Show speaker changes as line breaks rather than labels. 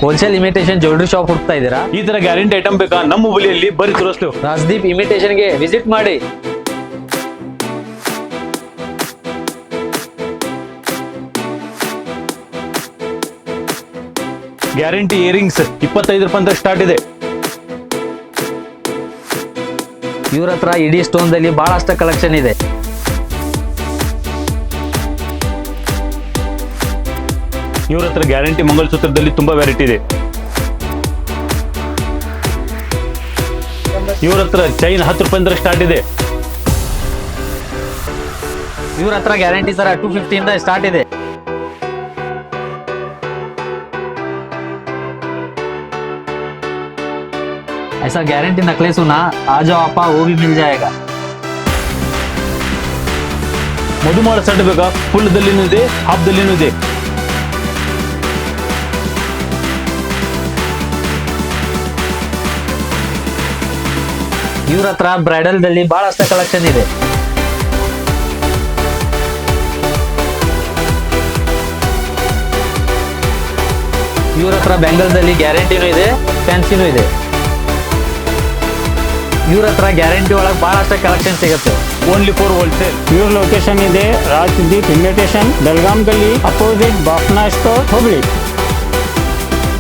Wholesale imitation jewellery shop ಹುಡುಕ್ತಾ ಇದ್ದೀರಾ?
ಈ ತರ ಗ್ಯಾರಂಟಿ ಐಟಮ್ ಬೇಕಾ? ನಮ್ಮ ಹುಬ್ಬಳ್ಳಿಯಲ್ಲಿ ಬರೀ ತೋರಿಸ್ಲು.
ರಾಜ್ದೀಪ್ ಇಮಿಟೇಷನ್ಗೆ ವಿಸಿಟ್ ಮಾಡಿ.
ಗ್ಯಾರಂಟಿ ಇಯರಿಂಗ್ಸ್ 25 ರೂಪಾಯಿ ಅಂತ ಸ್ಟಾರ್ಟ್ ಇದೆ.
ಇವ್ರ ಹತ್ರ ಇಡೀ ಸ್ಟೋನ್ ದಲ್ಲಿ ಬಹಳಷ್ಟು ಕಲೆಕ್ಷನ್ ಇದೆ.
ಇವ್ರ ಹತ್ರ ಗ್ಯಾರಂಟಿ ಮಂಗಲಸೂತ್ರದಲ್ಲಿ ತುಂಬಾ ವೆರೈಟಿ ಇದೆ. ಇವ್ರ ಹತ್ರ ಚೈನ್ 10 ರೂಪಾಯಿ ಅಂತ ಸ್ಟಾರ್ಟ್ ಇದೆ.
ಇವ್ರ ಹತ್ರ ಗ್ಯಾರಂಟಿ ಸರ 250 ಇಂದ ಸ್ಟಾರ್ಟ್ ಇದೆ. ऐसा गारंटी नेकलेस हो ना, आ जाओ आपा, वो भी मिल जाएगा.
ಮಧುಮಾಲ ಸೆಟ್ ಬೇಕಾ? ಫುಲ್ ದಲ್ಲಿನೂ ಇದೆ, ಹಾಫ್ ದಲ್ಲಿನೂ ಇದೆ.
ಇವ್ರ ಹತ್ರ ಬ್ರೈಡಲ್ ದಲ್ಲಿ ಬಹಳಷ್ಟು ಕಲೆಕ್ಷನ್ ಇದೆ. ಇವ್ರ ಹತ್ರ ಬ್ಯಾಂಗಲ್ ದಲ್ಲಿ ಗ್ಯಾರಂಟಿನೂ ಇದೆ, ಫ್ಯಾನ್ಸಿನೂ ಇದೆ. ಇವ್ರ ಹತ್ರ ಗ್ಯಾರಂಟಿ ಒಳಗೆ ಬಹಳಷ್ಟು ಕಲೆಕ್ಷನ್ ಸಿಗುತ್ತೆ.
Only for wholesale.
ಇವ್ರ ಲೊಕೇಶನ್ ಇದೆ ರಾಜ್ದೀಪ್ ಇಮಿಟೇಷನ್, ಬೆಳಗಾಂ ಗಲ್ಲಿ ಅಪೋಸಿಟ್ ಬಾಫ್ನಾ ಸ್ಟೋರ್, ಹುಬ್ಳಿ.